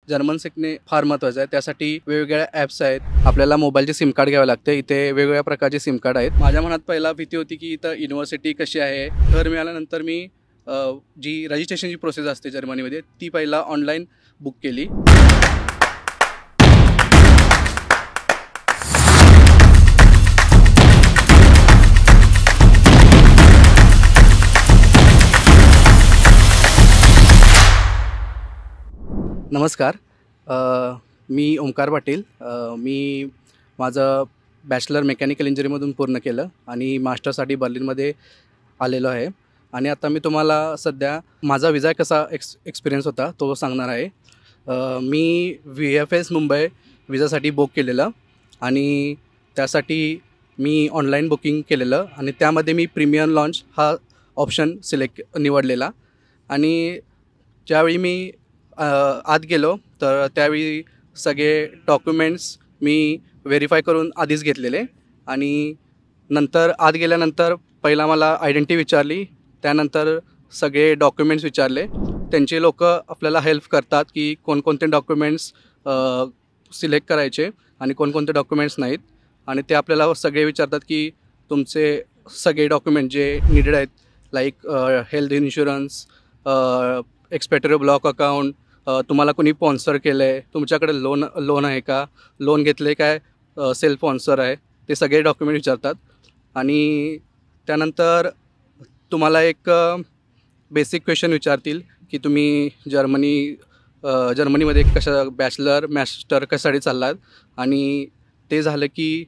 German शिकणे फार महत्त्वाचं आहे. त्यासाठी वेगवेगळ्या ॲप्स आहेत. आपल्याला मोबाईलचे सिम कार्ड घ्यावे लागते. इथे वेगवेगळ्या प्रकारचे सिम कार्ड आहेत. माझ्या मनात पहिला भीती होती की इथं युनिव्हर्सिटी कशी आहे. घर मिळाल्यानंतर मी जी रजिस्ट्रेशनची प्रोसेस असते जर्मनीमध्ये ती पहिला ऑनलाईन बुक केली. नमस्कार. मी ओमकार पाटील. मी माझं बॅचलर मेकॅनिकल इंजिनिअरिंगमधून पूर्ण केलं आणि मास्टरसाठी बर्लिनमध्ये आलेलो आहे. आणि आता मी तुम्हाला सध्या माझा विजा कसा एक्सपिरियन्स होता तो सांगणार आहे. मी VFS मुंबई विजासाठी बुक केलेलं आणि त्यासाठी मी ऑनलाईन बुकिंग केलेलं आणि त्यामध्ये मी प्रीमियम लॉन्च हा ऑप्शन निवडलेला. आणि ज्यावेळी मी आत गेलो तर त्यावेळी सगळे डॉक्युमेंट्स मी व्हेरीफाय करून आधीच घेतलेले. आणि नंतर आत गेल्यानंतर पहिला मला आयडेंटिटी विचारली. त्यानंतर सगळे डॉक्युमेंट्स विचारले. त्यांचे लोक आपल्याला हेल्प करतात की कोणकोणते डॉक्युमेंट्स सिलेक्ट करायचे आणि कोणकोणते डॉक्युमेंट्स नाहीत. आणि ते आपल्याला सगळे विचारतात की तुमचे सगळे डॉक्युमेंट जे निडेड आहेत like health insurance, expected block account, तुम्हाला कोणी स्पॉन्सर केलं आहे, तुमच्याकडे लोन आहे का, लोन घेतले काय, सेल्फ स्पॉन्सर आहे, ते सगळे डॉक्युमेंट विचारतात. आणि त्यानंतर तुम्हाला एक बेसिक क्वेश्चन विचारतील की तुम्ही जर्मनीमध्ये कशा बॅचलर मास्टर कशासाठी चाललात. आणि ते झालं की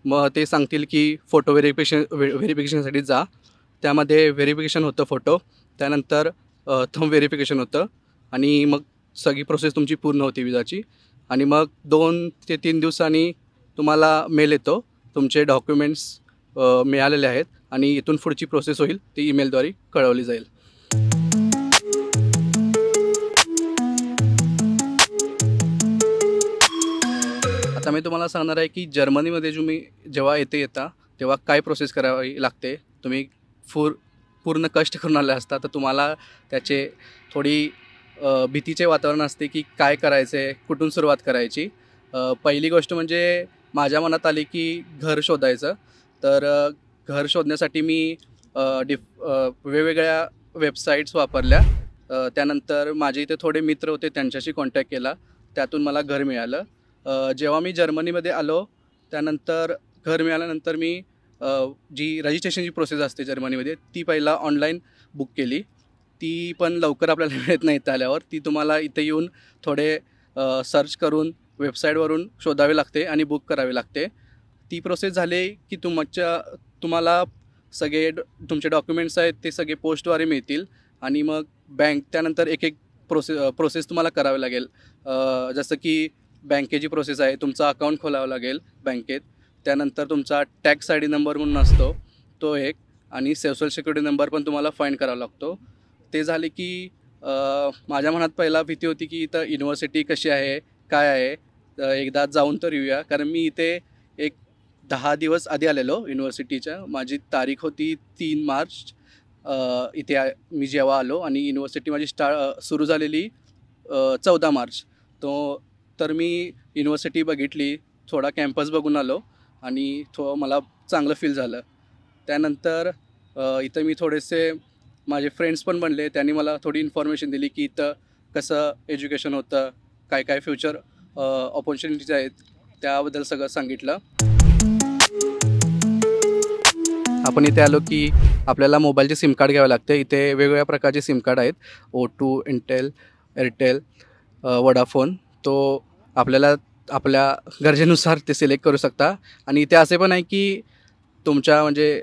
मग ते सांगतील की फोटो व्हेरिफिकेशनसाठी जा. त्यामध्ये व्हेरिफिकेशन होतं फोटो, त्यानंतर थंब व्हेरिफिकेशन होतं आणि मग सगळी प्रोसेस तुमची पूर्ण होती विजाची. आणि मग 2 ते 3 दिवसांनी तुम्हाला मेल येतो, तुमचे डॉक्युमेंट्स मिळालेले आहेत आणि इथून पुढची प्रोसेस होईल ती ईमेलद्वारे कळवली जाईल. आता मी तुम्हाला सांगणार आहे की जर्मनीमध्ये तुम्ही जेव्हा येता तेव्हा काय प्रोसेस करावी लागते. तुम्ही पूर्ण कष्ट करून आले असता तर तुम्हाला त्याचे थोडी भीतीचे वातावरण असते की काय करायचं आहे, कुठून सुरुवात करायची. पहिली गोष्ट म्हणजे माझ्या मनात आली की घर शोधायचं. तर घर शोधण्यासाठी मी वेगवेगळ्या वेबसाईट्स वापरल्या. त्यानंतर माझे इथे थोडे मित्र होते, त्यांच्याशी कॉन्टॅक्ट केला, त्यातून मला घर मिळालं. जेव्हा मी जर्मनीमध्ये आलो त्यानंतर घर मिळाल्यानंतर मी जी रजिस्ट्रेशनची प्रोसेस असते जर्मनीमध्ये ती पहिला ऑनलाईन बुक केली. ती पण लवकर आपल्याला मिळत नाही. इथं आल्यावर ती तुम्हाला इथे येऊन थोडे सर्च करून वेबसाईटवरून शोधावे लागते आणि बुक करावे लागते. ती प्रोसेस झाली की तुम्हाला सगळे तुमचे डॉक्युमेंट्स आहेत ते सगळे पोस्टद्वारे मिळतील. आणि मग त्यानंतर एक प्रोसेस तुम्हाला करावी लागेल. जसं की बँकेची प्रोसेस आहे, तुमचं अकाउंट खोलावं लागेल बँकेत. त्यानंतर तुमचा टॅक्स ID नंबर म्हणून असतो तो एक, आणि सोशल सिक्युरिटी नंबर पण तुम्हाला फाईंड करावा लागतो. ते झाले की माझ्या मनात पहिला भीती होती की इथं युनिव्हर्सिटी कशी आहे, काय आहे, एकदा जाऊन तर येऊया. कारण मी इथे एक 10 दिवस आधी आलेलो युनिव्हर्सिटीच्या. माझी तारीख होती 3 मार्च. इथे मी जेव्हा आलो आणि युनिव्हर्सिटी माझी सुरू झालेली 14 मार्च. तर मी युनिव्हर्सिटी बघितली, थोडा कॅम्पस बघून आलो आणि मला चांगलं फील झालं. त्यानंतर इथं मी थोडेसे माझे फ्रेंड्स पण बनले, त्यांनी मला थोडी इन्फॉर्मेशन दिली की इथं कसं एज्युकेशन होतं, काय काय फ्युचर ऑपॉर्च्युनिटीज आहेत, त्याबद्दल सगळं सांगितलं. आपण इथे आलो की आपल्याला मोबाईलचे सिम कार्ड घ्यावे लागते. इथे वेगवेगळ्या प्रकारचे सिम कार्ड आहेत, O2, इंटेल, एअरटेल, वोडाफोन. तो आपल्याला आपल्या गरजेनुसार ते सिलेक्ट करू शकता. आणि इथे असे पण आहे की तुमच्या म्हणजे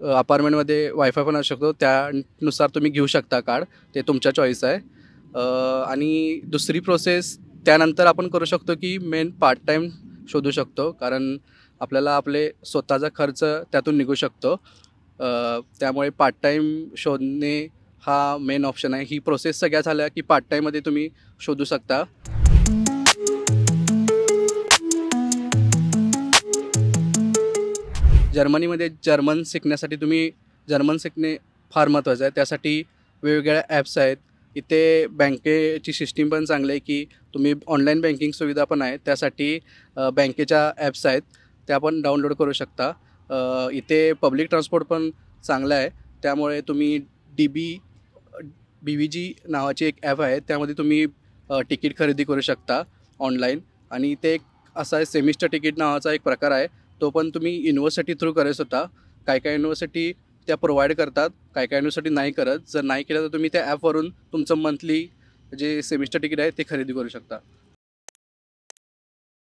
अपार्टमेंटमध्ये वायफाय पण असू शकतो, त्यानुसार तुम्ही घेऊ शकता कार्ड, ते तुमच्या चॉईस आहे. आणि दुसरी प्रोसेस त्यानंतर आपण करू शकतो की मेन पार्ट टाईम शोधू शकतो, कारण आपल्याला आपले स्वतःचा खर्च त्यातून निघू शकतो. त्यामुळे पार्ट टाईम शोधणे हा मेन ऑप्शन आहे. ही प्रोसेस सगळ्या झाल्या की पार्ट टाईममध्ये तुम्ही शोधू शकता. जर्मनीमध्ये जर्मन शिकण्यासाठी जर्मन शिकणे फार महत्त्वाचं आहे. त्यासाठी वेगवेगळ्या ॲप्स आहेत. इथे बँकेची सिस्टीम पण चांगली आहे की तुम्ही ऑनलाईन बँकिंग सुविधा पण आहे, त्यासाठी बँकेच्या ॲप्स आहेत त्या पण डाउनलोड करू शकता. इथे पब्लिक ट्रान्सपोर्ट पण चांगलं आहे, त्यामुळे तुम्ही BVG नावाची एक ॲप आहे, त्यामध्ये तुम्ही तिकीट खरेदी करू शकता ऑनलाईन. आणि इथे एक असा आहे सेमिस्टर तिकीट नावाचा एक प्रकार आहे, तो पण तुम्ही युनिव्हर्सिटी थ्रू करायचा होता. काय काय युनिव्हर्सिटी त्या प्रोव्हाइड करतात, काय काय युनिव्हर्सिटी नाही करत. जर नाही केलं तर तुम्ही त्या ॲपवरून तुमचं मंथली जे सेमिस्टर तिकीट आहे ते खरेदी करू शकता.